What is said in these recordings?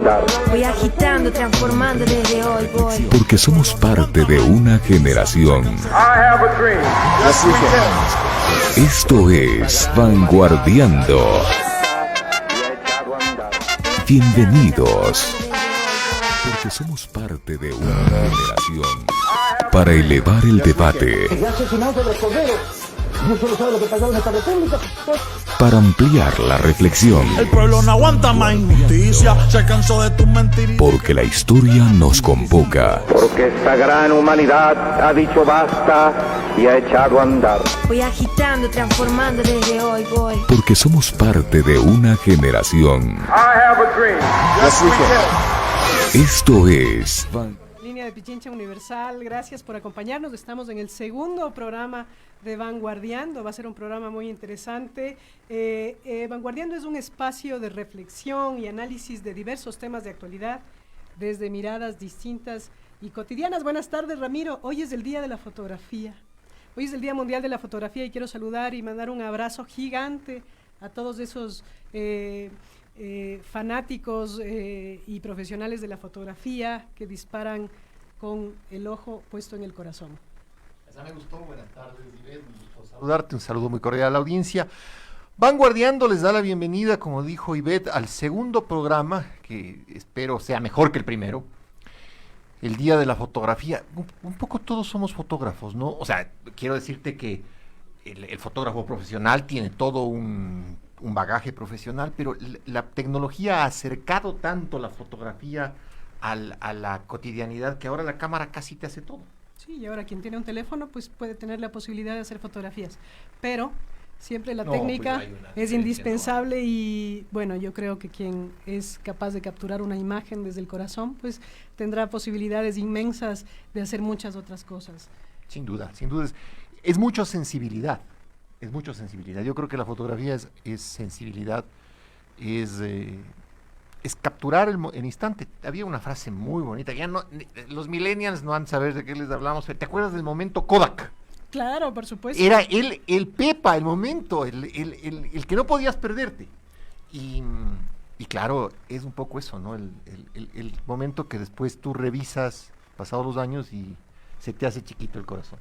andar. Voy agitando, transformando desde hoy voy. Porque somos parte de una generación. I have a dream. Esto es Vanguardiando. Bienvenidos. Porque somos parte de una generación. Para elevar el debate. Para ampliar la reflexión. El pueblo no aguanta más injusticia, se cansó de tus mentiras. Porque la historia nos convoca. Porque esta gran humanidad ha dicho basta y ha echado a andar. Voy agitando, transformando desde hoy voy. Porque somos parte de una generación. I have a dream. Esto es Línea de Pichincha Universal, gracias por acompañarnos. Estamos en el segundo programa de Vanguardiando. Va a ser un programa muy interesante. Vanguardiando es un espacio de reflexión y análisis de diversos temas de actualidad desde miradas distintas y cotidianas. Buenas tardes, Ramiro. Hoy es el Día de la Fotografía. Hoy es el Día Mundial de la Fotografía y quiero saludar y mandar un abrazo gigante a todos esos fanáticos y profesionales de la fotografía que disparan con el ojo puesto en el corazón. Esa me gustó. Buenas tardes, Ivette, un gusto saludarte, un saludo muy cordial a la audiencia. Vanguardiando les da la bienvenida, como dijo Ivette, al segundo programa, que espero sea mejor que el primero, el Día de la Fotografía. Un poco todos somos fotógrafos, ¿no? O sea, quiero decirte que el fotógrafo profesional tiene todo un bagaje profesional, pero la tecnología ha acercado tanto la fotografía a la cotidianidad que ahora la cámara casi te hace todo. Sí, y ahora quien tiene un teléfono pues puede tener la posibilidad de hacer fotografías, pero siempre la técnica es indispensable y bueno, yo creo que quien es capaz de capturar una imagen desde el corazón pues tendrá posibilidades inmensas de hacer muchas otras cosas. Sin duda, es mucha sensibilidad. Es mucha sensibilidad. Yo creo que la fotografía es sensibilidad, es capturar el instante. Había una frase muy bonita. Ya no, los millennials no han saber de qué les hablamos. ¿Te acuerdas del momento Kodak? Claro, por supuesto. Era el Pepa, el momento, el que no podías perderte. Y claro, es un poco eso, ¿no? El momento que después tú revisas pasados los años y se te hace chiquito el corazón.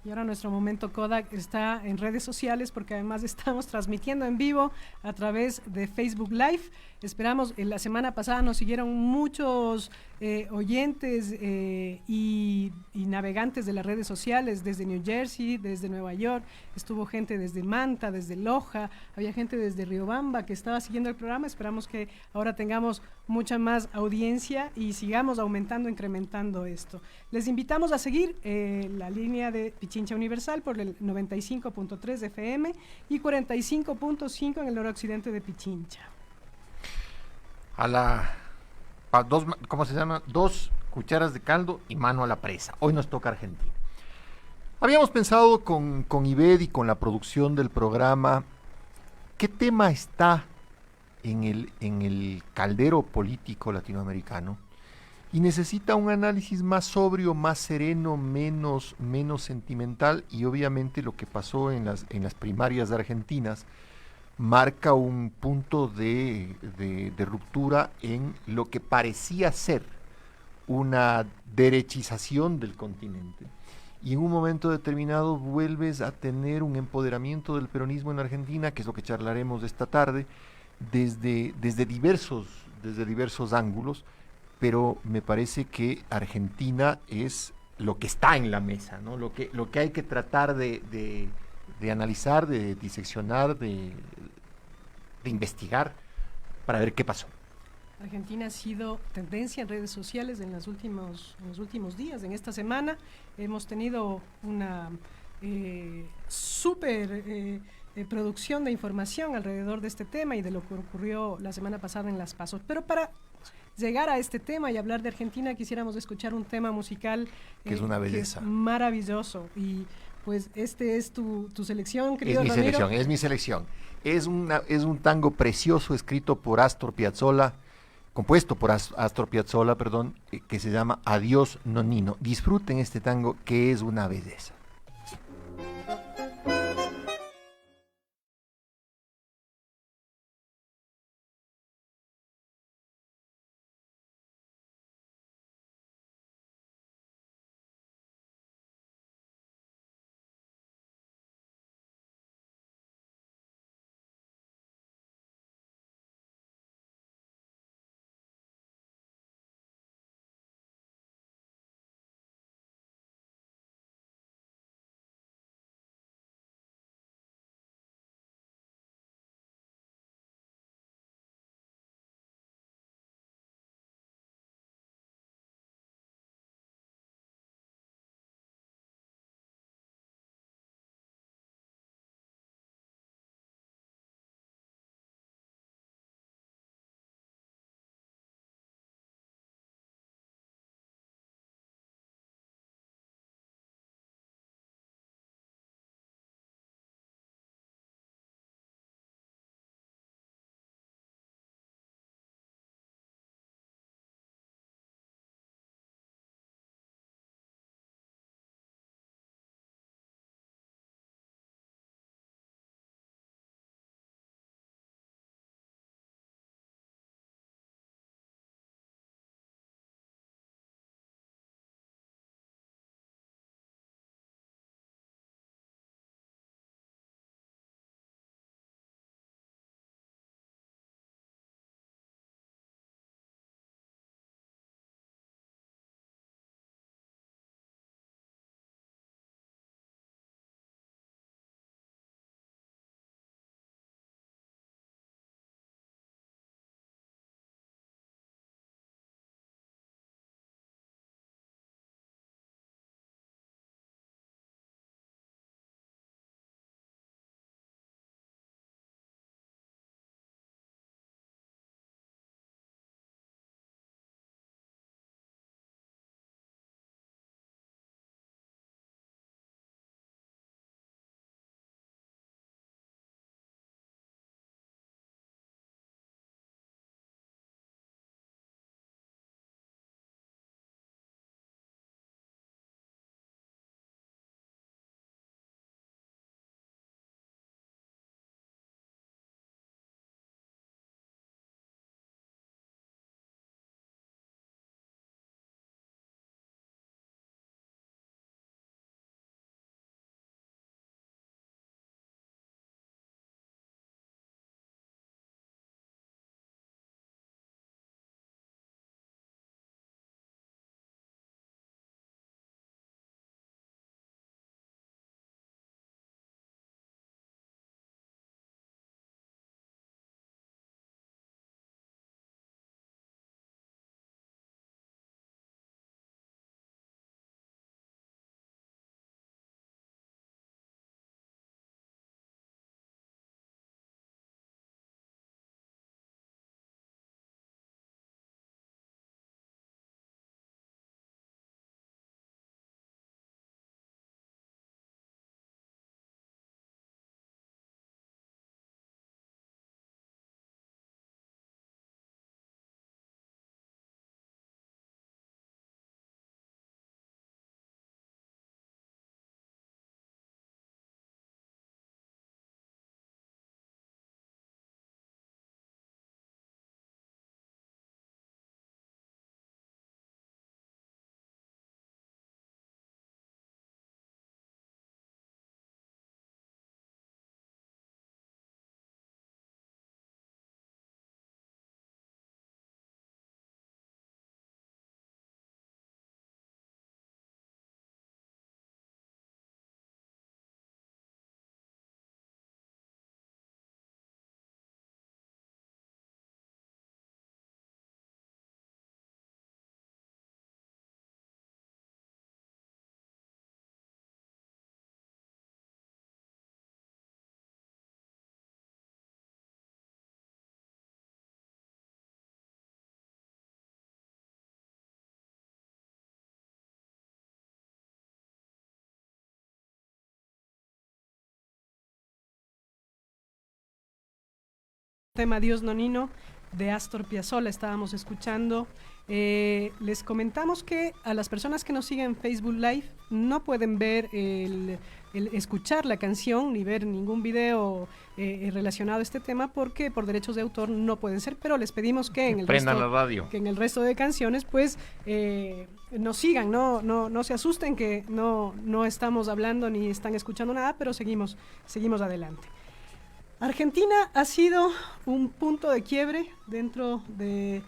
Y ahora nuestro momento Kodak está en redes sociales porque además estamos transmitiendo en vivo a través de Facebook Live. Esperamos, la semana pasada nos siguieron muchos oyentes y navegantes de las redes sociales desde New Jersey, desde Nueva York, estuvo gente desde Manta, desde Loja, había gente desde Riobamba que estaba siguiendo el programa. Esperamos que ahora tengamos mucha más audiencia y sigamos aumentando, incrementando esto. Les invitamos a seguir la línea de Pichincha Universal por el 95.3 FM y 45.5 en el noroccidente de Pichincha. ¿Cómo se llama? 2 cucharas de caldo y mano a la presa. Hoy nos toca Argentina. Habíamos pensado con Ivette y con la producción del programa, ¿qué tema está en el caldero político latinoamericano? Y necesita un análisis más sobrio, más sereno, menos sentimental, y obviamente lo que pasó en las primarias argentinas marca un punto de ruptura en lo que parecía ser una derechización del continente. Y en un momento determinado vuelves a tener un empoderamiento del peronismo en Argentina, que es lo que charlaremos esta tarde, desde diversos ángulos, pero me parece que Argentina es lo que está en la mesa, ¿no? Lo que hay que tratar de analizar, de diseccionar, de investigar para ver qué pasó. Argentina ha sido tendencia en redes sociales en los últimos días. En esta semana hemos tenido una súper producción de información alrededor de este tema y de lo que ocurrió la semana pasada en las PASO. Pero para llegar a este tema y hablar de Argentina quisiéramos escuchar un tema musical que es una belleza, que es maravilloso. Y pues este es tu selección, querido Ramiro. Es mi selección. Es un tango precioso escrito por Astor Piazzolla, compuesto por Astor Piazzolla, que se llama Adiós Nonino. Disfruten este tango que es una belleza. tema Dios Nonino de Astor Piazzolla estábamos escuchando. Les comentamos que a las personas que nos siguen en Facebook Live no pueden ver el escuchar la canción ni ver ningún video relacionado a este tema porque por derechos de autor no pueden ser, pero les pedimos que en el Prendan resto, la radio. que en el resto de canciones pues nos sigan, no se asusten que no estamos hablando ni están escuchando nada, pero seguimos adelante. Argentina ha sido un punto de quiebre dentro de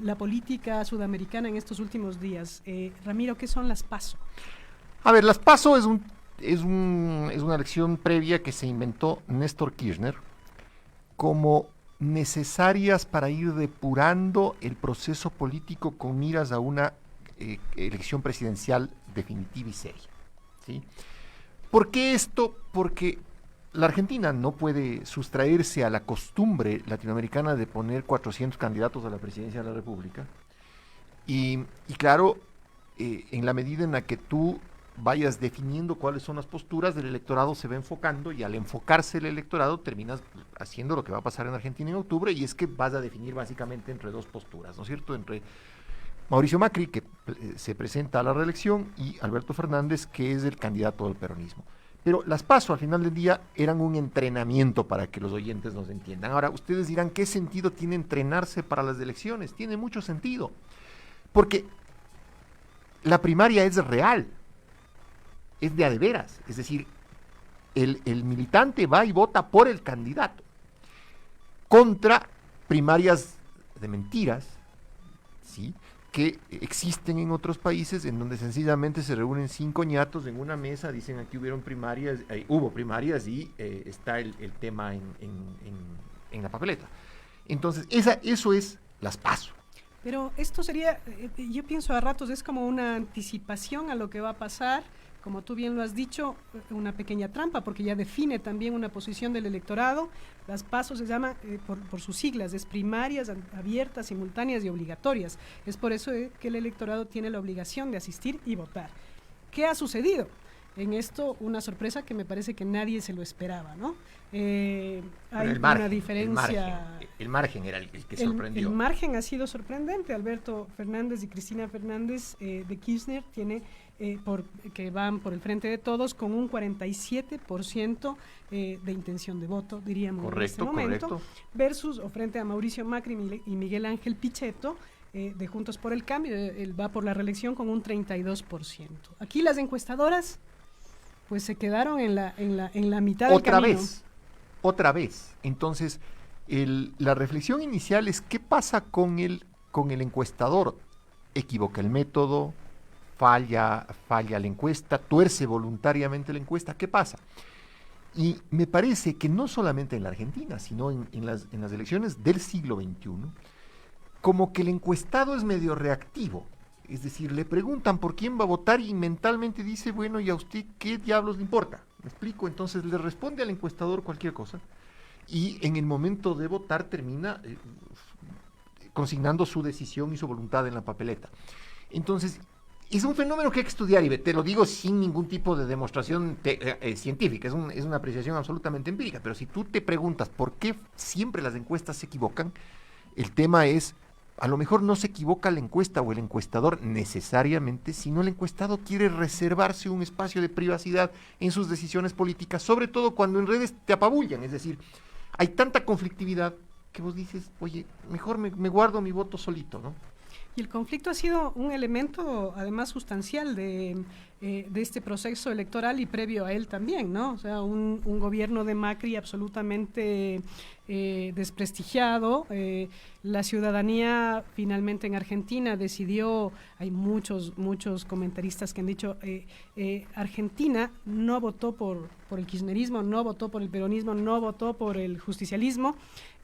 la política sudamericana en estos últimos días. Ramiro, ¿qué son las PASO? A ver, las PASO es una elección previa que se inventó Néstor Kirchner como necesarias para ir depurando el proceso político con miras a una elección presidencial definitiva y seria, ¿sí? ¿Por qué esto? Porque la Argentina no puede sustraerse a la costumbre latinoamericana de poner 400 candidatos a la presidencia de la República. Y claro, en la medida en la que tú vayas definiendo cuáles son las posturas del electorado, se va enfocando, y al enfocarse el electorado terminas haciendo lo que va a pasar en Argentina en octubre, y es que vas a definir básicamente entre dos posturas, ¿no es cierto? Entre Mauricio Macri, que se presenta a la reelección, y Alberto Fernández, que es el candidato del peronismo. Pero las PASO al final del día eran un entrenamiento para que los oyentes nos entiendan. Ahora, ustedes dirán, ¿qué sentido tiene entrenarse para las elecciones? Tiene mucho sentido, porque la primaria es real, es de a de veras, es decir, el militante va y vota por el candidato, contra primarias de mentiras, ¿sí?, que existen en otros países en donde sencillamente se reúnen 5 ñatos en una mesa, dicen aquí hubo primarias y está el tema en la papeleta. Entonces, eso es las PASO. Pero esto sería, yo pienso a ratos, es como una anticipación a lo que va a pasar, como tú bien lo has dicho, una pequeña trampa, porque ya define también una posición del electorado. Las PASO se llaman, por sus siglas, es primarias, abiertas, simultáneas y obligatorias. Es por eso que el electorado tiene la obligación de asistir y votar. ¿Qué ha sucedido? En esto, una sorpresa que me parece que nadie se lo esperaba, ¿no? Hay una diferencia. El margen era el que sorprendió. El margen ha sido sorprendente. Alberto Fernández y Cristina Fernández de Kirchner que van por el frente de todos con un 47% de intención de voto, diríamos, correcto, en este momento, correcto. versus o frente a Mauricio Macri y Miguel Ángel Pichetto, de Juntos por el Cambio. Él va por la reelección con un 32%. Aquí las encuestadoras pues se quedaron en la mitad del camino. Otra vez. Entonces, la reflexión inicial es ¿qué pasa con el encuestador? Equivoca el método, falla la encuesta, tuerce voluntariamente la encuesta, ¿qué pasa? Y me parece que no solamente en la Argentina, sino en las elecciones del siglo XXI, como que el encuestado es medio reactivo. Es decir, le preguntan por quién va a votar y mentalmente dice, bueno, ¿y a usted qué diablos le importa? ¿Me explico? Entonces le responde al encuestador cualquier cosa y en el momento de votar termina consignando su decisión y su voluntad en la papeleta. Entonces, es un fenómeno que hay que estudiar, y te lo digo sin ningún tipo de demostración científica, es una apreciación absolutamente empírica, pero si tú te preguntas por qué siempre las encuestas se equivocan, el tema es, a lo mejor no se equivoca la encuesta o el encuestador necesariamente, sino el encuestado quiere reservarse un espacio de privacidad en sus decisiones políticas, sobre todo cuando en redes te apabullan, es decir, hay tanta conflictividad que vos dices, oye, mejor me guardo mi voto solito, ¿no? Y el conflicto ha sido un elemento, además, sustancial de este proceso electoral y previo a él también, ¿no? O sea, un gobierno de Macri absolutamente desprestigiado. La ciudadanía finalmente en Argentina decidió, hay muchos comentaristas que han dicho, Argentina no votó por el kirchnerismo, no votó por el peronismo, no votó por el justicialismo.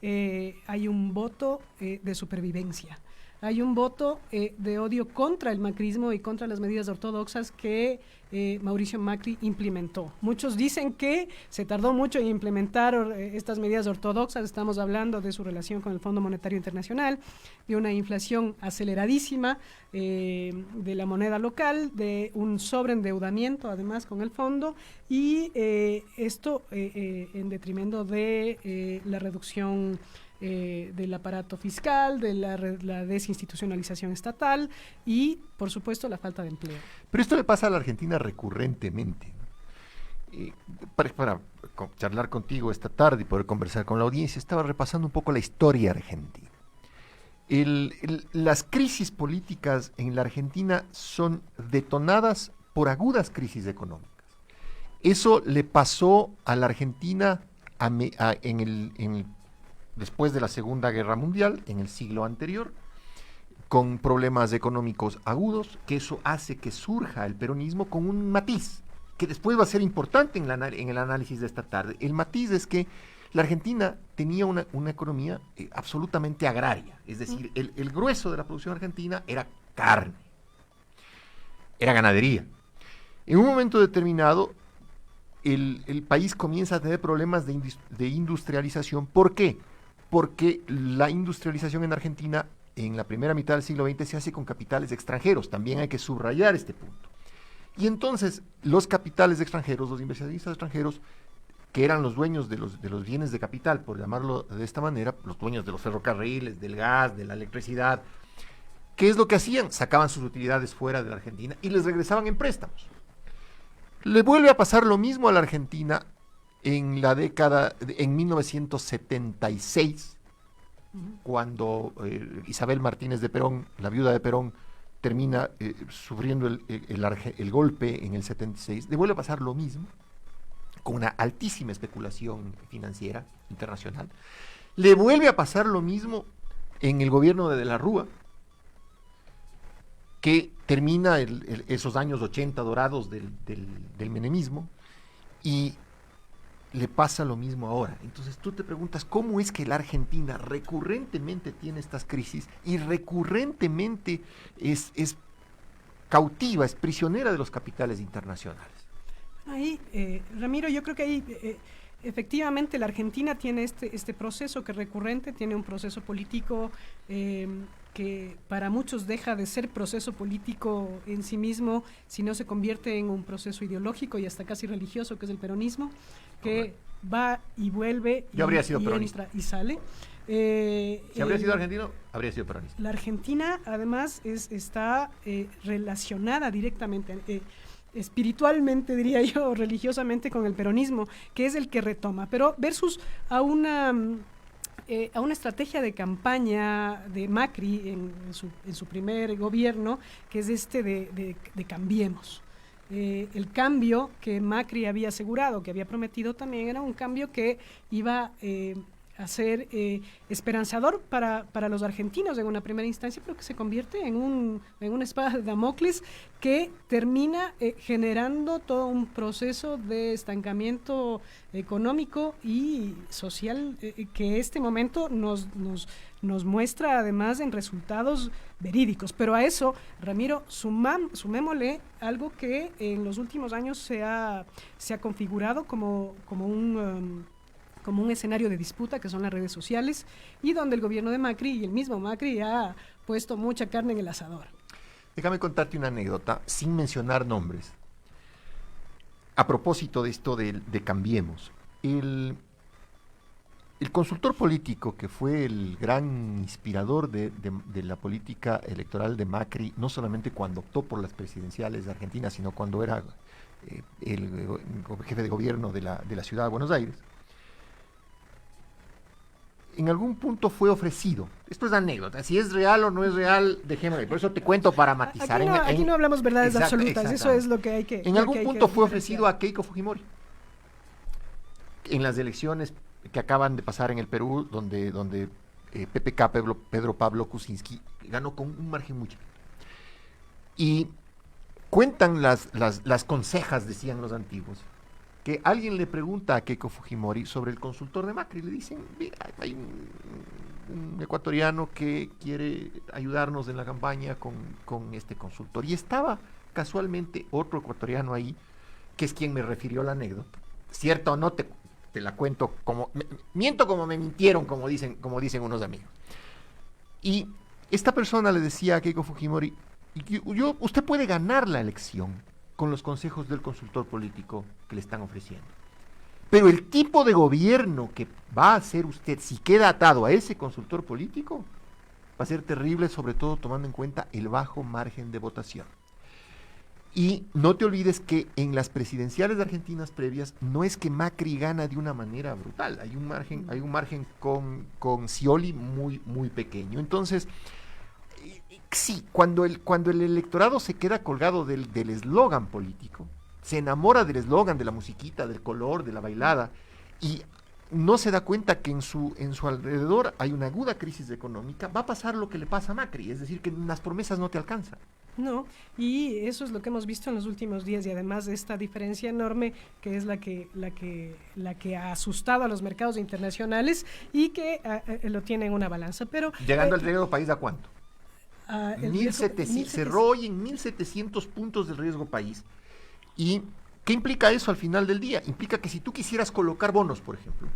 Hay un voto de supervivencia. hay un voto de odio contra el macrismo y contra las medidas ortodoxas que Mauricio Macri implementó. Muchos dicen que se tardó mucho en implementar estas medidas ortodoxas. Estamos hablando de su relación con el Fondo Monetario Internacional, de una inflación aceleradísima de la moneda local, de un sobreendeudamiento además con el fondo, y esto en detrimento de la reducción del aparato fiscal, de la desinstitucionalización estatal y, por supuesto, la falta de empleo. Pero esto le pasa a la Argentina recurrentemente. Para charlar contigo esta tarde y poder conversar con la audiencia, estaba repasando un poco la historia argentina. Las crisis políticas en la Argentina son detonadas por agudas crisis económicas. Eso le pasó a la Argentina después de la Segunda Guerra Mundial, en el siglo anterior, con problemas económicos agudos, que eso hace que surja el peronismo con un matiz, que después va a ser importante en el análisis de esta tarde. El matiz es que la Argentina tenía una economía absolutamente agraria, es decir, el grueso de la producción argentina era carne, era ganadería. En un momento determinado, el país comienza a tener problemas de industrialización. ¿Por qué? Porque la industrialización en Argentina en la primera mitad del siglo XX se hace con capitales extranjeros. También hay que subrayar este punto. Y entonces los capitales extranjeros, los inversionistas extranjeros, que eran los dueños de los bienes de capital, por llamarlo de esta manera, los dueños de los ferrocarriles, del gas, de la electricidad, ¿qué es lo que hacían? Sacaban sus utilidades fuera de la Argentina y les regresaban en préstamos. Le vuelve a pasar lo mismo a la Argentina en 1976, cuando Isabel Martínez de Perón, la viuda de Perón, termina sufriendo el golpe en el 76. Le vuelve a pasar lo mismo, con una altísima especulación financiera internacional. Le vuelve a pasar lo mismo en el gobierno de la Rúa, que termina esos años 80 dorados del menemismo, y le pasa lo mismo ahora. Entonces tú te preguntas, ¿cómo es que la Argentina recurrentemente tiene estas crisis y recurrentemente es cautiva, es prisionera de los capitales internacionales? Ahí, Ramiro, yo creo que ahí efectivamente la Argentina tiene este proceso que es recurrente, tiene un proceso político que para muchos deja de ser proceso político en sí mismo si no se convierte en un proceso ideológico y hasta casi religioso, que es el peronismo, que va y vuelve y entra y sale. Si habría sido argentino, habría sido peronista. La Argentina además está relacionada directamente, espiritualmente diría yo, religiosamente con el peronismo, que es el que retoma, pero versus a una estrategia de campaña de Macri en su primer gobierno, que es de Cambiemos. El cambio que Macri había asegurado, que había prometido también, era un cambio que iba a ser esperanzador para los argentinos en una primera instancia, pero que se convierte en una espada de Damocles que termina generando todo un proceso de estancamiento económico y social que este momento nos muestra además en resultados verídicos. Pero a eso, Ramiro, sumémosle algo que en los últimos años se ha configurado como un escenario de disputa, que son las redes sociales, y donde el gobierno de Macri y el mismo Macri ha puesto mucha carne en el asador. Déjame contarte una anécdota, sin mencionar nombres. A propósito de esto de Cambiemos, el consultor político que fue el gran inspirador de la política electoral de Macri, no solamente cuando optó por las presidenciales de Argentina, sino cuando era el jefe de gobierno de la ciudad de Buenos Aires, en algún punto fue ofrecido. Esto es anécdota. Si es real o no es real, dejémoslo. Por eso te cuento para matizar. Aquí no hablamos verdades absolutas. Eso es lo que hay que... En algún punto fue ofrecido a Keiko Fujimori. En las elecciones que acaban de pasar en el Perú, donde PPK, Pedro Pablo Kuczynski, ganó con un margen muy chiquito. Y cuentan las consejas, decían los antiguos, que alguien le pregunta a Keiko Fujimori sobre el consultor de Macri, le dicen, mira, hay un ecuatoriano que quiere ayudarnos en la campaña con este consultor. Y estaba casualmente otro ecuatoriano ahí, que es quien me refirió la anécdota. ¿Cierto o no? Te la cuento como... miento como me mintieron, como dicen unos amigos. Y esta persona le decía a Keiko Fujimori, usted puede ganar la elección con los consejos del consultor político que le están ofreciendo. Pero el tipo de gobierno que va a hacer usted si queda atado a ese consultor político va a ser terrible, sobre todo tomando en cuenta el bajo margen de votación. Y no te olvides que en las presidenciales de Argentinas previas no es que Macri gana de una manera brutal, hay un margen con Scioli muy, muy pequeño. Entonces, sí, cuando el electorado se queda colgado del eslogan político, se enamora del eslogan, de la musiquita, del color, de la bailada, y no se da cuenta que en su alrededor hay una aguda crisis económica, va a pasar lo que le pasa a Macri, es decir, que las promesas no te alcanzan. No, y eso es lo que hemos visto en los últimos días, y además de esta diferencia enorme que es la que ha asustado a los mercados internacionales y que lo tiene en una balanza. Pero llegando al riesgo país, ¿a cuánto? 1700, cerró hoy en 1.700 puntos del riesgo país. ¿Y qué implica eso al final del día? Implica que si tú quisieras colocar bonos, por ejemplo,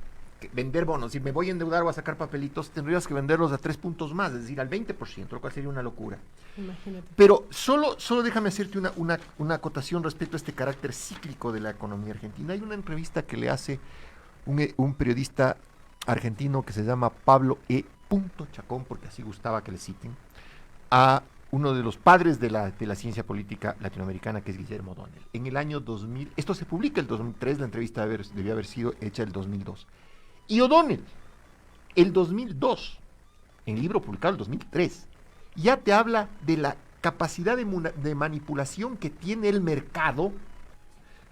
vender bonos, si me voy a endeudar o a sacar papelitos, tendrías que venderlos a 3 puntos más, es decir, al 20%, lo cual sería una locura. Imagínate. Pero solo déjame hacerte una acotación respecto a este carácter cíclico de la economía argentina. Hay una entrevista que le hace un periodista argentino que se llama Pablo E. Chacón, porque así gustaba que le citen, a uno de los padres de la ciencia política latinoamericana, que es Guillermo O'Donnell. En el año 2000, esto se publica el 2003, la entrevista debió haber sido hecha el 2002. Y O'Donnell, el 2002, en el libro publicado el 2003, ya te habla de la capacidad de manipulación que tiene el mercado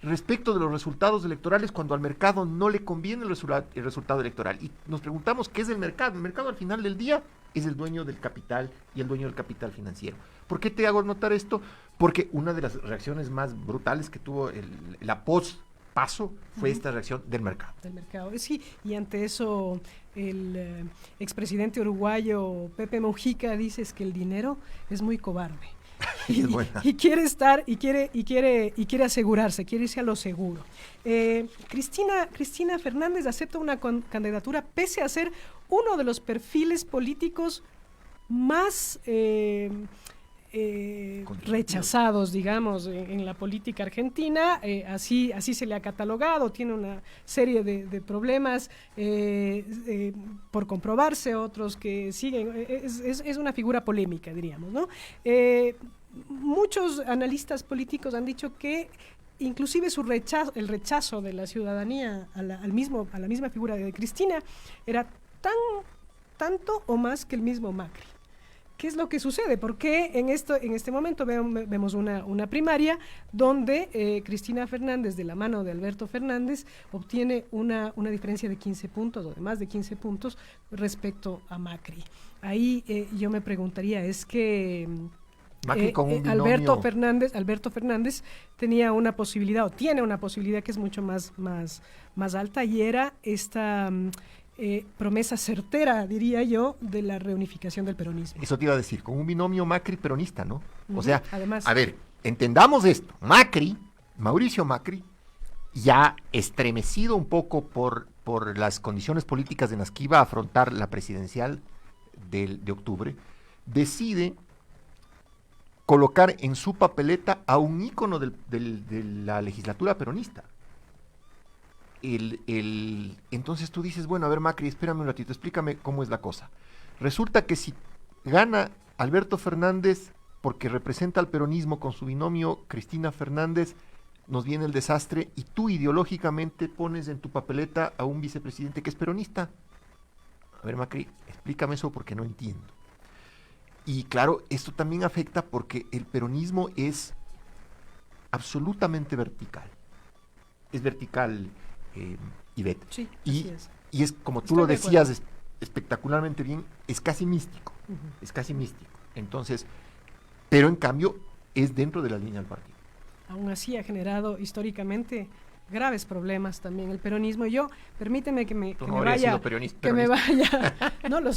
respecto de los resultados electorales cuando al mercado no le conviene el resultado electoral. Y nos preguntamos qué es el mercado. El mercado al final del día es el dueño del capital y el dueño del capital financiero. ¿Por qué te hago notar esto? Porque una de las reacciones más brutales que tuvo la post-paso fue esta reacción del mercado. Del mercado, sí, y ante eso el expresidente uruguayo Pepe Mujica dice que el dinero es muy cobarde. Y quiere estar, y quiere asegurarse, quiere irse a lo seguro. Cristina Fernández acepta una candidatura pese a ser uno de los perfiles políticos más rechazados, digamos, en la política argentina. Así se le ha catalogado, tiene una serie de problemas por comprobarse, otros que siguen, es una figura polémica, diríamos, ¿no? Muchos analistas políticos han dicho que inclusive el rechazo de la ciudadanía a la misma figura de Cristina era tanto o más que el mismo Macri. ¿Qué es lo que sucede? Porque en este momento vemos una primaria donde Cristina Fernández, de la mano de Alberto Fernández, obtiene una diferencia de 15 puntos o de más de 15 puntos respecto a Macri. Ahí yo me preguntaría, es que Macri con un binomio. Alberto Fernández tenía una posibilidad, o tiene una posibilidad que es mucho más alta, y era esta promesa certera, diría yo, de la reunificación del peronismo. Eso te iba a decir, con un binomio Macri-peronista, ¿no? O sea, además, a ver, entendamos esto. Mauricio Macri, ya estremecido un poco por las condiciones políticas en las que iba a afrontar la presidencial de octubre, decide colocar en su papeleta a un ícono de la legislatura peronista. Entonces tú dices, bueno, a ver, Macri, espérame un ratito, explícame cómo es la cosa. Resulta que si gana Alberto Fernández porque representa al peronismo con su binomio Cristina Fernández, nos viene el desastre, y tú ideológicamente pones en tu papeleta a un vicepresidente que es peronista. A ver, Macri, explícame eso porque no entiendo. Y claro, esto también afecta porque el peronismo es absolutamente vertical. Es vertical, Ivette. Sí, y es como tú lo decías espectacularmente bien, es casi místico. Uh-huh. Es casi místico. Entonces, pero en cambio es dentro de la línea del partido. Aún así ha generado históricamente graves problemas también el peronismo. Yo, permíteme que me, Tú que no me habrías vaya, sido peronista. que me vaya, no lo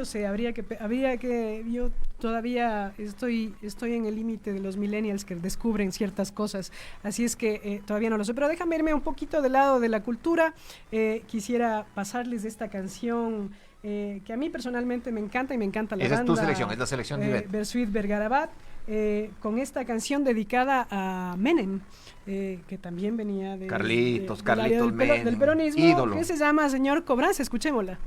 sé, habría que, yo todavía estoy en el límite de los millennials que descubren ciertas cosas, así es que todavía no lo sé, pero déjame irme un poquito del lado de la cultura. Quisiera pasarles esta canción que a mí personalmente me encanta y me encanta la Esa banda. es tu selección, es la selección de Ivette. Bersuit Vergarabat, con esta canción dedicada a Menem, que también venía de Carlitos del área del Menem, peronismo, ídolo. que se llama Señor Cobranza. Escuchémosla.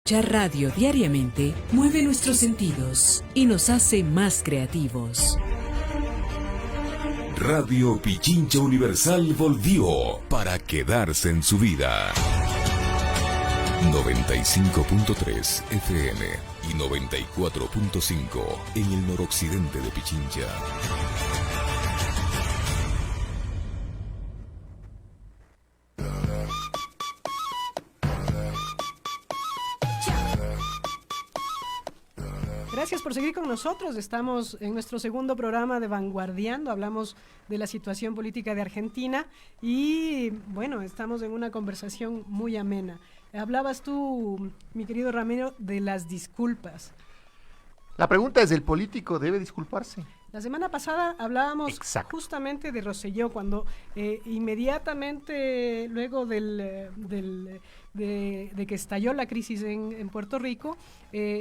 Escuchar radio diariamente mueve nuestros sentidos y nos hace más creativos. Radio Pichincha Universal volvió para quedarse en su vida. 95.3 FM y 94.5 en el noroccidente de Pichincha. Gracias por seguir con nosotros. Estamos en nuestro segundo programa de Vanguardiando. Hablamos de la situación política de Argentina y, bueno, estamos en una conversación muy amena. Hablabas tú, mi querido Ramiro, de las disculpas. La pregunta es, ¿el político debe disculparse? La semana pasada hablábamos Exacto. justamente de Rosselló, cuando inmediatamente luego de que estalló la crisis en Puerto Rico,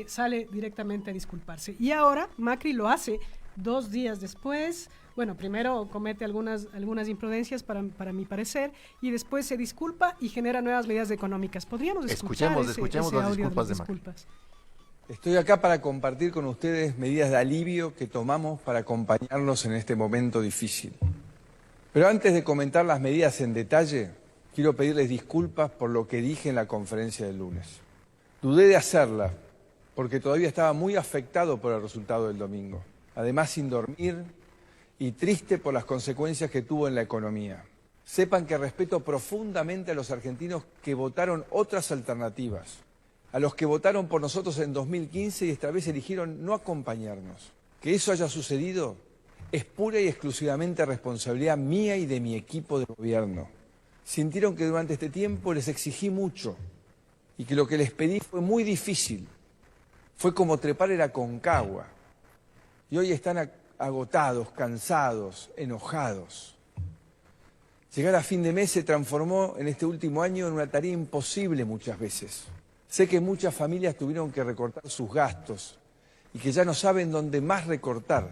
sale directamente a disculparse. Y ahora Macri lo hace 2 días después. Bueno, primero comete algunas imprudencias para mi parecer, y después se disculpa y genera nuevas medidas económicas. ¿Podríamos escuchar escuchemos ese las audio disculpas de de las Macri. disculpas? Estoy acá para compartir con ustedes medidas de alivio que tomamos para acompañarnos en este momento difícil. Pero antes de comentar las medidas en detalle, quiero pedirles disculpas por lo que dije en la conferencia del lunes. Dudé de hacerla porque todavía estaba muy afectado por el resultado del domingo. Además, sin dormir y triste por las consecuencias que tuvo en la economía. Sepan que respeto profundamente a los argentinos que votaron otras alternativas, a los que votaron por nosotros en 2015 y esta vez eligieron no acompañarnos. Que eso haya sucedido es pura y exclusivamente responsabilidad mía y de mi equipo de gobierno. Sintieron que durante este tiempo les exigí mucho y que lo que les pedí fue muy difícil. Fue como trepar el Aconcagua. Y hoy están agotados, cansados, enojados. Llegar a fin de mes se transformó en este último año en una tarea imposible muchas veces. Sé que muchas familias tuvieron que recortar sus gastos y que ya no saben dónde más recortar,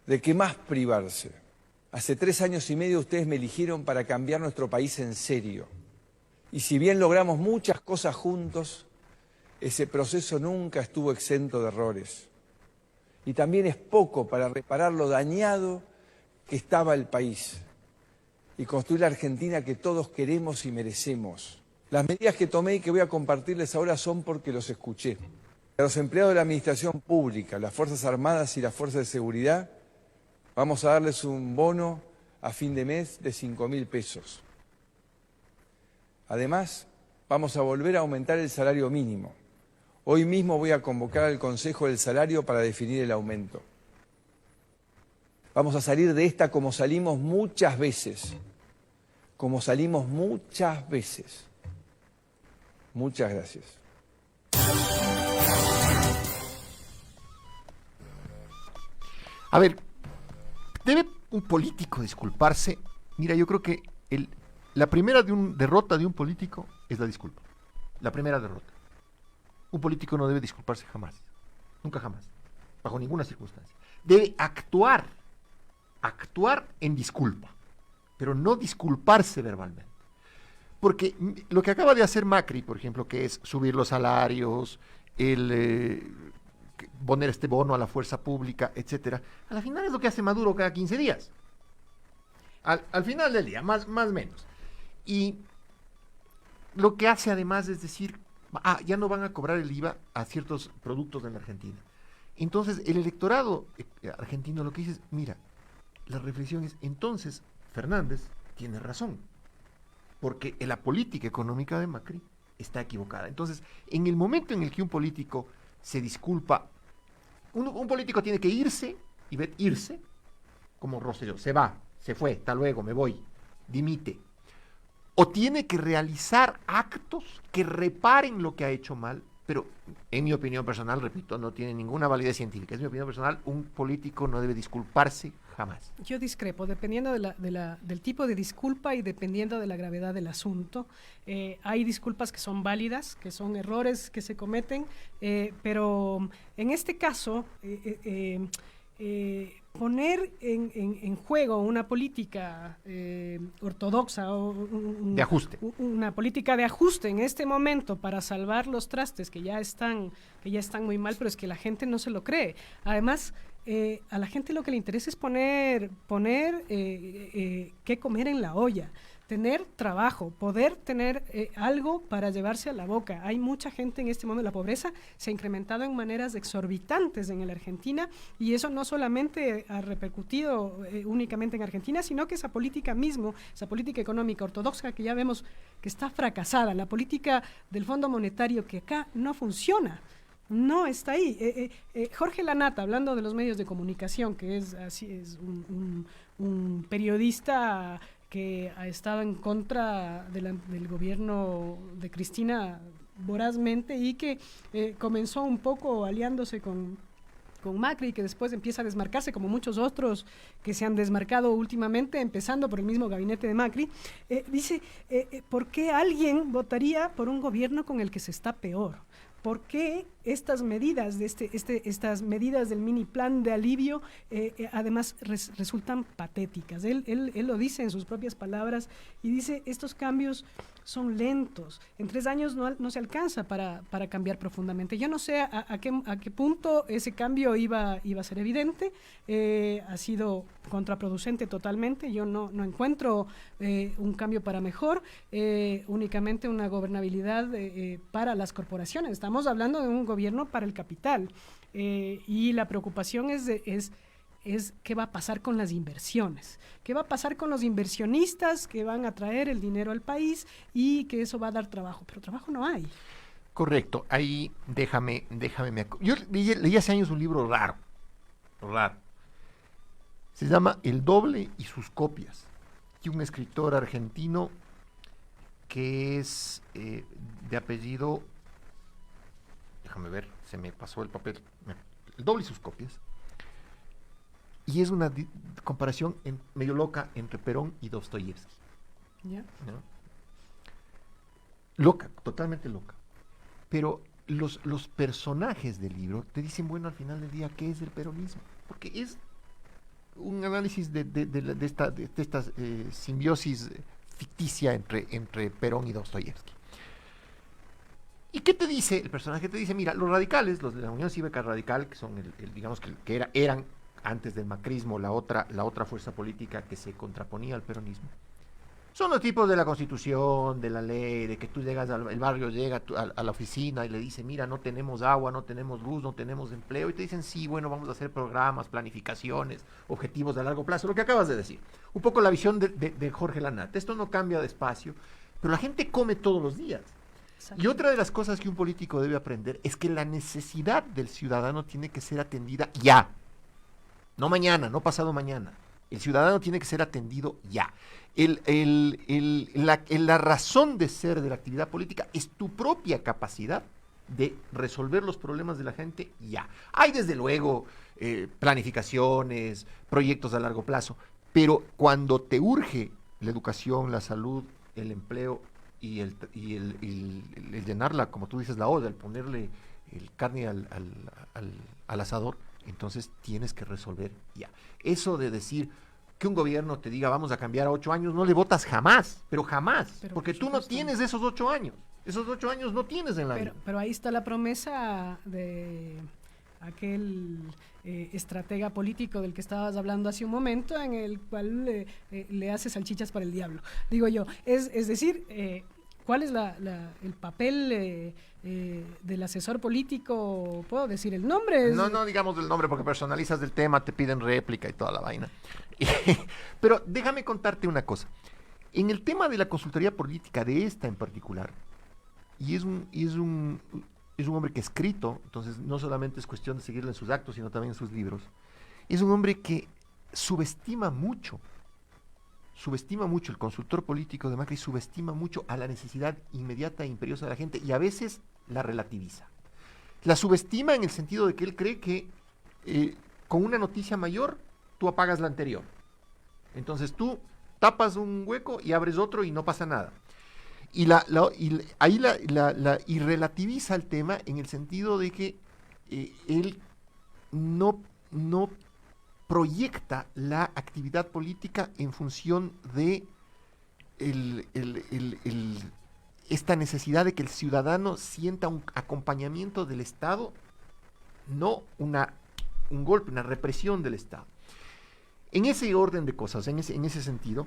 de qué más privarse. Hace 3 años y medio ustedes me eligieron para cambiar nuestro país en serio. Y si bien logramos muchas cosas juntos, ese proceso nunca estuvo exento de errores. Y también es poco para reparar lo dañado que estaba el país y construir la Argentina que todos queremos y merecemos. Las medidas que tomé y que voy a compartirles ahora son porque los escuché. A los empleados de la Administración Pública, las Fuerzas Armadas y las Fuerzas de Seguridad, vamos a darles un bono a fin de mes de 5.000 pesos. Además, vamos a volver a aumentar el salario mínimo. Hoy mismo voy a convocar al Consejo del Salario para definir el aumento. Vamos a salir de esta como salimos muchas veces. Como salimos muchas veces. Muchas gracias. A ver, ¿debe un político disculparse? Mira, yo creo que la primera derrota de un político es la disculpa. La primera derrota. Un político no debe disculparse jamás. Nunca jamás. Bajo ninguna circunstancia. Debe actuar en disculpa, pero no disculparse verbalmente. Porque lo que acaba de hacer Macri, por ejemplo, que es subir los salarios, poner este bono a la fuerza pública, etcétera, a la final es lo que hace Maduro cada 15 días. Al final del día, más o menos. Y lo que hace además es decir, ya no van a cobrar el IVA a ciertos productos en la Argentina. Entonces, el electorado argentino lo que dice es, mira, la reflexión es, entonces, Fernández tiene razón, porque la política económica de Macri está equivocada. Entonces, en el momento en el que un político se disculpa, un político tiene que irse, como Rosselló, se va, se fue, hasta luego, me voy, dimite. O tiene que realizar actos que reparen lo que ha hecho mal, pero en mi opinión personal, repito, no tiene ninguna validez científica. Es mi opinión personal, un político no debe disculparse jamás. Yo discrepo, dependiendo del tipo de disculpa y dependiendo de la gravedad del asunto. Hay disculpas que son válidas, que son errores que se cometen, pero en este caso poner en juego una política ortodoxa o de ajuste. Una política de ajuste en este momento para salvar los trastes que ya están muy mal, pero es que la gente no se lo cree. Además, a la gente lo que le interesa es poner qué comer en la olla, tener trabajo, poder tener algo para llevarse a la boca. Hay mucha gente en este momento, la pobreza se ha incrementado en maneras exorbitantes en la Argentina, y eso no solamente ha repercutido únicamente en Argentina, sino que esa política económica ortodoxa que ya vemos que está fracasada, la política del Fondo Monetario que acá no funciona. No está ahí. Jorge Lanata, hablando de los medios de comunicación, que es un periodista que ha estado en contra del gobierno de Cristina vorazmente y que comenzó un poco aliándose con Macri, que después empieza a desmarcarse, como muchos otros que se han desmarcado últimamente, empezando por el mismo gabinete de Macri, dice, ¿por qué alguien votaría por un gobierno con el que se está peor? ¿Por qué estas medidas estas medidas del mini plan de alivio además resultan patéticas? Él lo dice en sus propias palabras y dice, estos cambios son lentos. En 3 años no se alcanza para cambiar profundamente. Yo no sé a qué punto ese cambio iba a ser evidente. Ha sido contraproducente totalmente. Yo no encuentro un cambio para mejor, únicamente una gobernabilidad para las corporaciones. Estamos hablando de un gobierno para el capital, y la preocupación es qué va a pasar con las inversiones, qué va a pasar con los inversionistas que van a traer el dinero al país, y que eso va a dar trabajo, pero trabajo no hay. Correcto, ahí déjame yo leí hace años un libro raro, se llama El doble y sus copias, y un escritor argentino que es de apellido, déjame ver, se me pasó el papel, El doble y sus copias, y es una comparación medio loca entre Perón y Dostoyevsky. ¿Ya? ¿No? Loca, totalmente loca. Pero los personajes del libro te dicen, bueno, al final del día, ¿qué es el peronismo? Porque es un análisis de esta simbiosis ficticia entre Perón y Dostoyevsky. ¿Y qué te dice el personaje? Te dice, mira, los radicales, los de la Unión Cívica Radical, que son digamos que eran antes del macrismo la otra fuerza política que se contraponía al peronismo, son los tipos de la Constitución, de la ley, de que tú llegas el barrio llega a la oficina y le dice, mira, no tenemos agua, no tenemos luz, no tenemos empleo, y te dicen, sí, bueno, vamos a hacer programas, planificaciones, objetivos de largo plazo, lo que acabas de decir. Un poco la visión de Jorge Lanata. Esto no cambia despacio, pero la gente come todos los días. Y otra de las cosas que un político debe aprender es que la necesidad del ciudadano tiene que ser atendida ya. No mañana, no pasado mañana. El ciudadano tiene que ser atendido ya. La razón de ser de la actividad política es tu propia capacidad de resolver los problemas de la gente ya. Hay desde luego planificaciones, proyectos a largo plazo, pero cuando te urge la educación, la salud, el empleo y el llenarla, como tú dices, la olla, el ponerle el carne al asador, entonces tienes que resolver ya. Eso de decir que un gobierno te diga vamos a cambiar a 8 años, no le votas jamás, porque tú no tienes esos 8 años. Esos 8 años no tienes en la vida. Pero ahí está la promesa de aquel estratega político del que estabas hablando hace un momento, en el cual le hace salchichas para el diablo, digo yo. Es decir, ¿cuál es el papel del asesor político? ¿Puedo decir el nombre? No digamos el nombre porque personalizas del tema, te piden réplica y toda la vaina. Pero déjame contarte una cosa. En el tema de la consultoría política, de esta en particular, y es un hombre que ha escrito, entonces no solamente es cuestión de seguirlo en sus actos, sino también en sus libros, es un hombre que subestima mucho, el consultor político de Macri subestima mucho a la necesidad inmediata e imperiosa de la gente, y a veces la relativiza. La subestima en el sentido de que él cree que con una noticia mayor tú apagas la anterior. Entonces tú tapas un hueco y abres otro y no pasa nada. Y y relativiza el tema en el sentido de que él no proyecta la actividad política en función de esta necesidad de que el ciudadano sienta un acompañamiento del Estado, no un golpe, una represión del Estado. En ese orden de cosas, en ese sentido,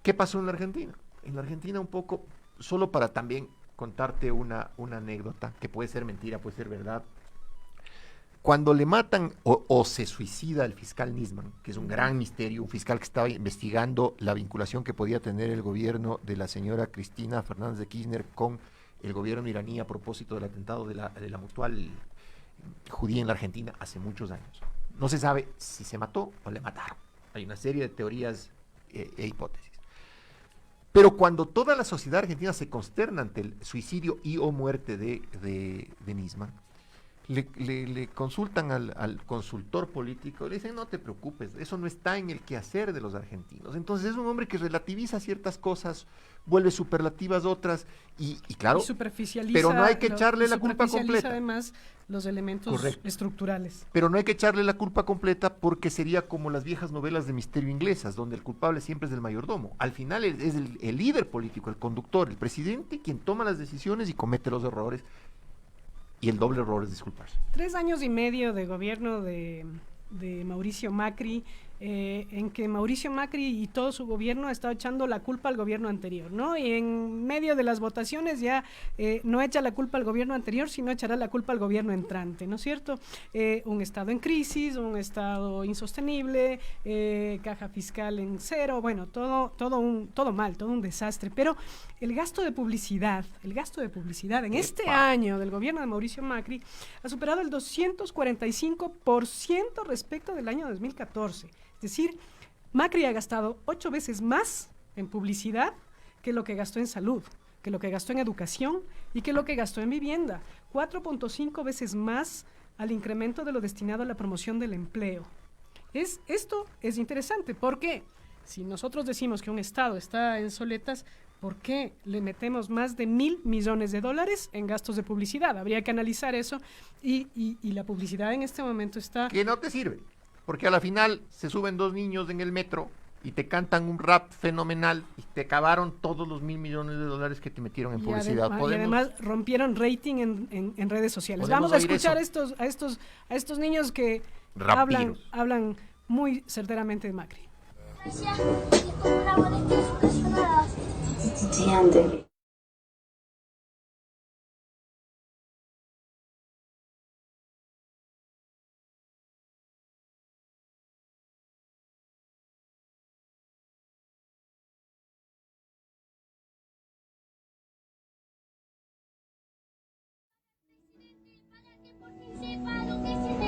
¿qué pasó en la Argentina? En la Argentina un poco, solo para también contarte una anécdota, que puede ser mentira, puede ser verdad. Cuando le matan o se suicida el fiscal Nisman, que es un gran misterio, un fiscal que estaba investigando la vinculación que podía tener el gobierno de la señora Cristina Fernández de Kirchner con el gobierno iraní a propósito del atentado de la Mutual judía en la Argentina hace muchos años. No se sabe si se mató o le mataron. Hay una serie de teorías e hipótesis. Pero cuando toda la sociedad argentina se consterna ante el suicidio y o muerte de Nisman, le consultan al consultor político, le dicen, no te preocupes, eso no está en el quehacer de los argentinos. Entonces es un hombre que relativiza ciertas cosas, vuelve superlativas otras, y claro, pero no hay que echarle la culpa completa. Además los elementos estructurales. Pero no hay que echarle la culpa completa, porque sería como las viejas novelas de misterio inglesas, donde el culpable siempre es el mayordomo. Al final es el líder político, el conductor, el presidente, quien toma las decisiones y comete los errores. Y el doble error es disculparse. 3 años y medio de gobierno de Mauricio Macri, en que Mauricio Macri y todo su gobierno ha estado echando la culpa al gobierno anterior, ¿no? Y en medio de las votaciones ya no echa la culpa al gobierno anterior, sino echará la culpa al gobierno entrante, ¿no es cierto? Un Estado en crisis, un Estado insostenible, caja fiscal en cero, bueno, todo mal, todo un desastre. Pero el gasto de publicidad en este año del gobierno de Mauricio Macri ha superado el 245% respecto del año 2014. Es decir, Macri ha gastado 8 veces más en publicidad que lo que gastó en salud, que lo que gastó en educación y que lo que gastó en vivienda. 4.5 veces más al incremento de lo destinado a la promoción del empleo. Esto es interesante porque si nosotros decimos que un Estado está en soletas, ¿por qué le metemos más de $1.000 millones en gastos de publicidad? Habría que analizar eso y la publicidad en este momento está... Que no te sirve, porque a la final se suben 2 niños en el metro y te cantan un rap fenomenal y te acabaron todos los $1.000 millones que te metieron en publicidad. Y además rompieron rating en redes sociales. Vamos a escuchar a estos niños que hablan muy certeramente de Macri. Gracias y colaboradores ocasionadas.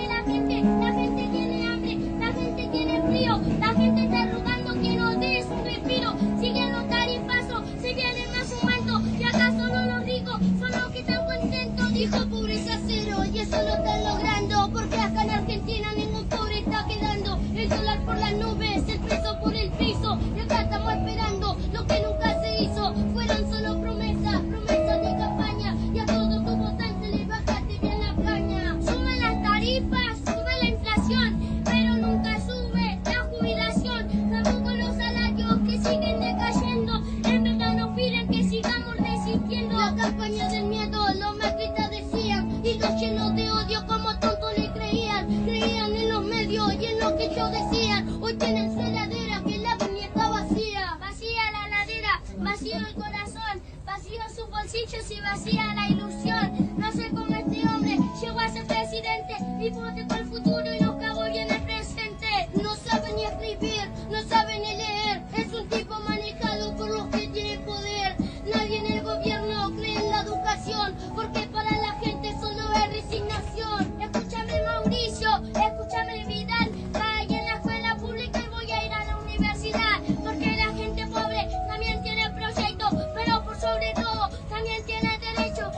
La gente tiene hambre, la gente tiene frío, la gente está rogando que nos des un respiro. Siguen los tarifazos, se viene más aumento, y acá solo los ricos son los que están contentos. Dijo pobreza cero y eso lo están logrando, porque acá en Argentina ningún pobre está quedando. El dólar por las nubes, el peso por el piso, y acá estamos esperando lo que nunca se hizo. Fueron solo promesas de campaña, y a todos tus votantes les bajaste bien la caña. Suben las tarifas, sube la inflación, pero nunca sube la jubilación. Tampoco los salarios que siguen decayendo. En verdad nos piden que sigamos resistiendo. La campaña del miedo, los macristas decían, y los llenos de odio como tontos le creían. Creían en los medios y en lo que ellos decían. Hoy tienen su heladera, que la está vacía. Vacía la heladera, vacío el corazón, vacío sus bolsillos y vacía la ilusión. No sé cómo este hombre llegó a ser presidente, hipotecó el futuro y nos cagó bien el presente. No sabe ni escribir, no sabe ni leer, es un tipo manejado por los que tienen poder. Nadie en el gobierno cree en la educación, porque para la gente solo es resignación. Escúchame Mauricio, escúchame Vidal, caí en la escuela pública y voy a ir a la universidad, porque la gente pobre también tiene proyectos, pero por sobre todo también tiene derecho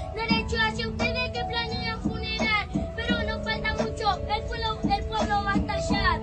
hacia ustedes que planean funeral. Pero no falta mucho, el pueblo va a estallar.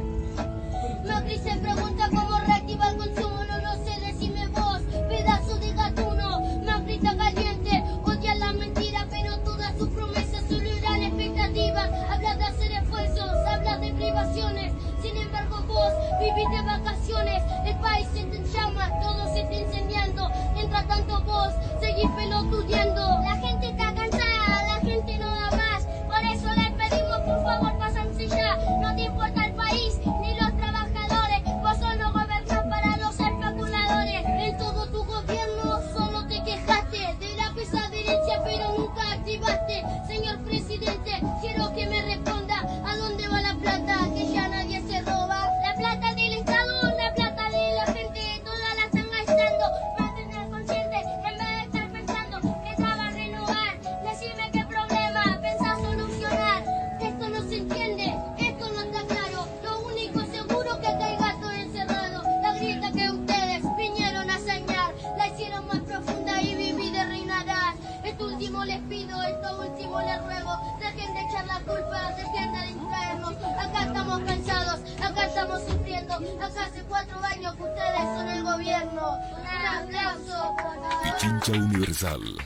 Macri se pregunta cómo reactiva el consumo, no lo sé, decime vos, pedazo de gatuno. Macri está caliente, odia la mentira, pero todas sus promesas solo eran expectativas. Habla de hacer esfuerzos, habla de privaciones, sin embargo vos vivís de vacaciones, el país se te llama, todo se está incendiando. Mientras tanto vos seguís pelotudeando. La gente está cansada, la gente no da más. Por eso les pedimos, por favor, pásense ya. No te importa el país ni los trabajadores. Vos solo gobernás para los especuladores. En todo tu gobierno solo te quejaste de la pesa derecha, pero nunca activaste. Señor presidente, quiero que me responda a dónde va la plata que ya nadie se roba. La plata del Estado, la plata de la gente, todas la están gastando. Mantener consciente en vez de estar pensando que esa va a renovar. Decime qué problema pensás solucionar. Esto no se entiende, esto no está claro. Lo único seguro que acá hay gato encerrado. La grieta que ustedes vinieron a sañar, la hicieron más profunda y vivida reinarás. Esto último les pido, esto último les ruego. Dejen de echar la culpa, dejen de distraernos. Acá estamos cansados, acá estamos sufriendo. Acá hace 4 años que ustedes son el gobierno. Un aplauso. Pichincha Universal.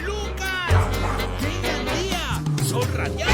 ¡Lucas! ¡Llega el día! ¡Sol radiante!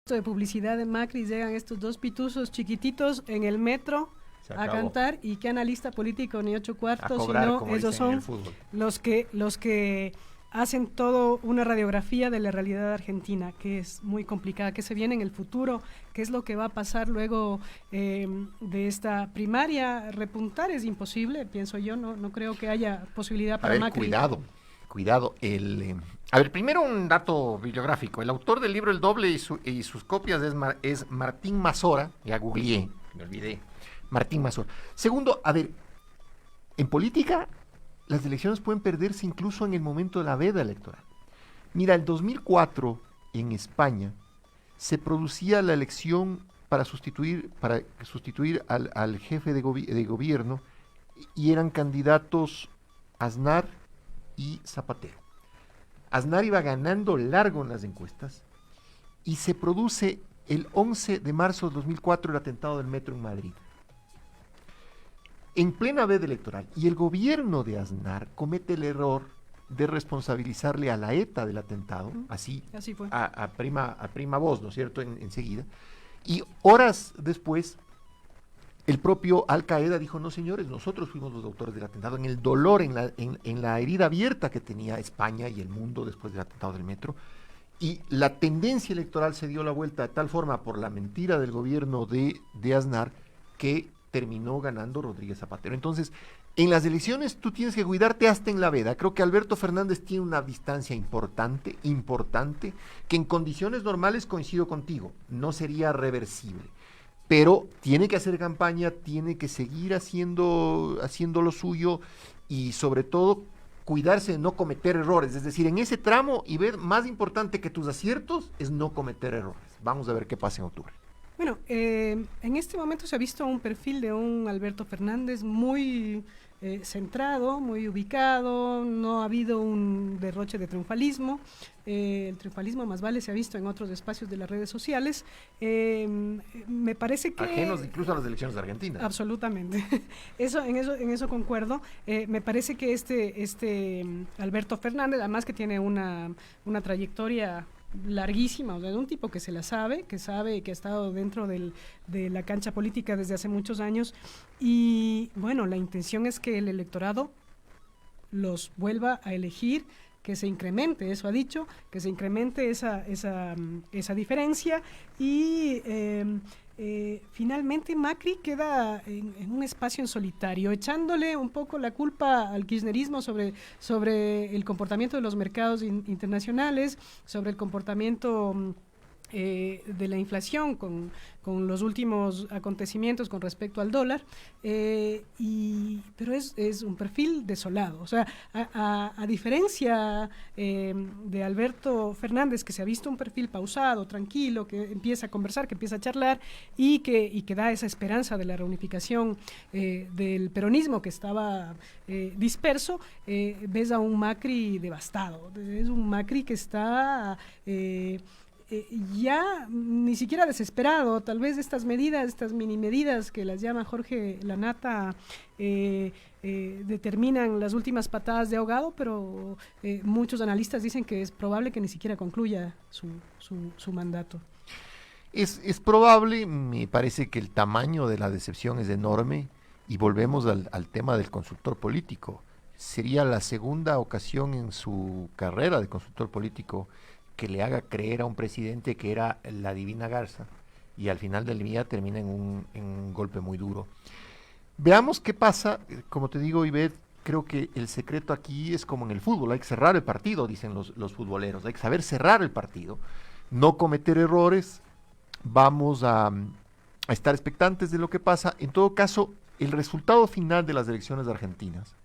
De publicidad de Macri llegan estos dos pituzos chiquititos en el metro a cantar, y qué analista político ni 8 cuartos, sino ellos son los que hacen todo una radiografía de la realidad argentina, que es muy complicada, que se viene en el futuro, qué es lo que va a pasar luego de esta primaria. Repuntar es imposible, pienso yo, no creo que haya posibilidad para Macri. Cuidado. A ver, primero un dato bibliográfico. El autor del libro El Doble y sus copias es Martín Mazora. Ya googleé, me olvidé. Martín Mazora. Segundo, a ver, en política las elecciones pueden perderse incluso en el momento de la veda electoral. Mira, el 2004 en España se producía la elección para sustituir al jefe de gobierno, y eran candidatos Aznar y Zapatero. Aznar iba ganando largo en las encuestas y se produce el 11 de marzo de 2004 el atentado del metro en Madrid, en plena veda electoral, y el gobierno de Aznar comete el error de responsabilizarle a la ETA del atentado, así fue. A prima voz, ¿no es cierto?, enseguida, y horas después el propio Al Qaeda dijo: no, señores, nosotros fuimos los autores del atentado, en el dolor, en la herida abierta que tenía España y el mundo después del atentado del metro. Y la tendencia electoral se dio la vuelta de tal forma por la mentira del gobierno de Aznar, que terminó ganando Rodríguez Zapatero. Entonces, en las elecciones tú tienes que cuidarte hasta en la veda. Creo que Alberto Fernández tiene una distancia importante, que en condiciones normales, coincido contigo, no sería reversible. Pero tiene que hacer campaña, tiene que seguir haciendo lo suyo, y sobre todo cuidarse de no cometer errores. Es decir, en ese tramo, y ver, más importante que tus aciertos es no cometer errores. Vamos a ver qué pasa en octubre. Bueno, en este momento se ha visto un perfil de un Alberto Fernández muy centrado, muy ubicado, no ha habido un derroche de triunfalismo. El triunfalismo más vale se ha visto en otros espacios de las redes sociales. Me parece que... Ajenos incluso a las elecciones de Argentina. Absolutamente. En eso concuerdo. Me parece que este Alberto Fernández, además que tiene una trayectoria larguísima, o sea, de un tipo que se la sabe, que ha estado dentro de la cancha política desde hace muchos años, y bueno, la intención es que el electorado los vuelva a elegir, que se incremente, eso ha dicho, que se incremente esa diferencia, y finalmente Macri queda en un espacio en solitario, echándole un poco la culpa al kirchnerismo sobre el comportamiento de los mercados internacionales, sobre el comportamiento de la inflación con los últimos acontecimientos con respecto al dólar, pero es un perfil desolado. O sea, a diferencia de Alberto Fernández, que se ha visto un perfil pausado, tranquilo, que empieza a conversar, que empieza a charlar y que da esa esperanza de la reunificación del peronismo que estaba disperso, ves a un Macri devastado. Es un Macri que está... ya ni siquiera desesperado, tal vez estas mini medidas que las llama Jorge Lanata determinan las últimas patadas de ahogado, pero muchos analistas dicen que es probable que ni siquiera concluya su mandato. Es probable, me parece que el tamaño de la decepción es enorme, y volvemos al tema del consultor político. Sería la segunda ocasión en su carrera de consultor político que le haga creer a un presidente que era la divina garza, y al final del día termina en un golpe muy duro. Veamos qué pasa. Como te digo, Ivette, creo que el secreto aquí es como en el fútbol: hay que cerrar el partido, dicen los futboleros, hay que saber cerrar el partido, no cometer errores. Vamos a estar expectantes de lo que pasa. En todo caso, el resultado final de las elecciones argentinas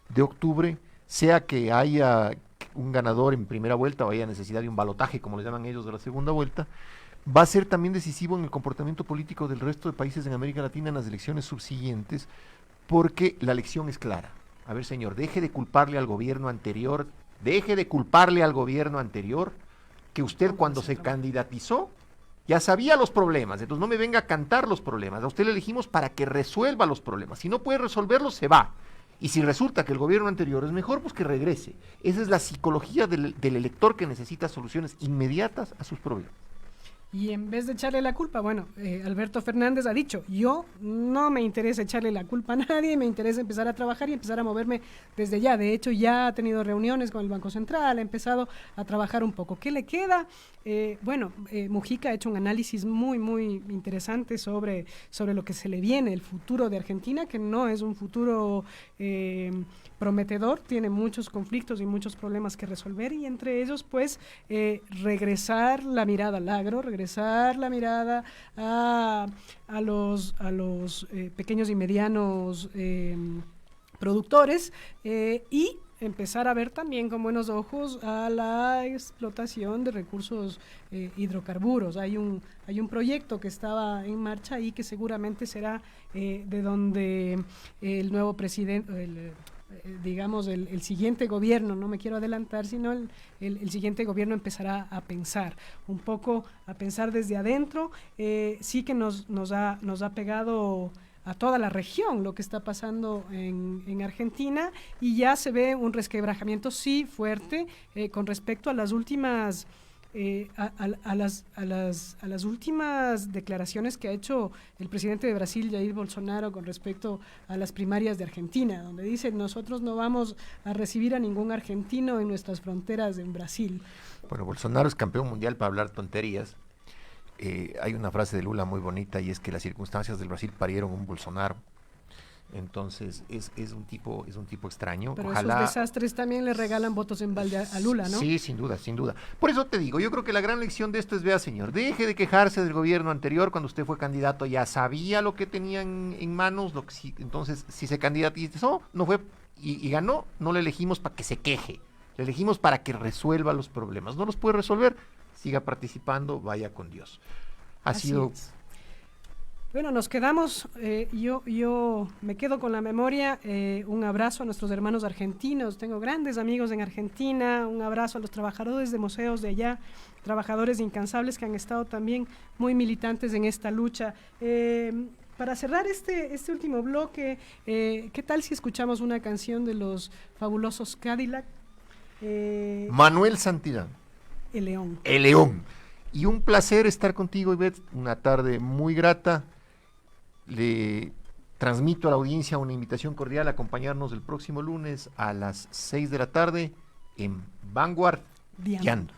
de octubre, sea que haya un ganador en primera vuelta o haya necesidad de un balotaje, como le llaman ellos, de la segunda vuelta, va a ser también decisivo en el comportamiento político del resto de países en América Latina en las elecciones subsiguientes, porque la lección es clara. A ver, señor, deje de culparle al gobierno anterior, que usted cuando se candidatizó ya sabía los problemas, entonces no me venga a cantar los problemas. A usted le elegimos para que resuelva los problemas. Si no puede resolverlos, se va. Y si resulta que el gobierno anterior es mejor, pues que regrese. Esa es la psicología del elector, que necesita soluciones inmediatas a sus problemas. Y en vez de echarle la culpa, bueno, Alberto Fernández ha dicho: yo no me interesa echarle la culpa a nadie, me interesa empezar a trabajar y empezar a moverme desde ya. De hecho, ya ha tenido reuniones con el Banco Central, ha empezado a trabajar un poco. ¿Qué le queda? Mujica ha hecho un análisis muy, muy interesante sobre lo que se le viene, el futuro de Argentina, que no es un futuro prometedor, tiene muchos conflictos y muchos problemas que resolver, y entre ellos, pues, regresar la mirada al agro, regresar la mirada a los pequeños y medianos productores, y empezar a ver también con buenos ojos a la explotación de recursos hidrocarburos. Hay un proyecto que estaba en marcha y que seguramente será de donde el nuevo presidente, el siguiente gobierno, no me quiero adelantar, sino el siguiente gobierno empezará a pensar un poco, a pensar desde adentro. Sí que nos ha pegado a toda la región lo que está pasando en Argentina, y ya se ve un resquebrajamiento sí fuerte con respecto a las últimas a las últimas declaraciones que ha hecho el presidente de Brasil, Jair Bolsonaro, con respecto a las primarias de Argentina, donde dice: nosotros no vamos a recibir a ningún argentino en nuestras fronteras en Brasil. Bueno, Bolsonaro es campeón mundial para hablar tonterías. Hay una frase de Lula muy bonita, y es que las circunstancias del Brasil parieron un Bolsonaro. Entonces es un tipo extraño. Pero ojalá esos desastres también le regalan votos en balde a Lula, ¿no? Sí, sin duda. Por eso te digo, yo creo que la gran lección de esto es: vea, señor, deje de quejarse del gobierno anterior. Cuando usted fue candidato ya sabía lo que tenía en manos, entonces si se candidatizó, no fue y ganó, no le elegimos para que se queje, le elegimos para que resuelva los problemas. No los puede resolver, siga participando, vaya con Dios. Ha sido Bueno, nos quedamos, yo me quedo con la memoria, un abrazo a nuestros hermanos argentinos, tengo grandes amigos en Argentina, un abrazo a los trabajadores de museos de allá, trabajadores incansables que han estado también muy militantes en esta lucha. Para cerrar este último bloque, ¿qué tal si escuchamos una canción de los fabulosos Cadillac? Manuel Santillán. El León. El León. Y un placer estar contigo, Ivette, una tarde muy grata. Le transmito a la audiencia una invitación cordial a acompañarnos el próximo lunes a las 6 de la tarde en Vanguard Diando.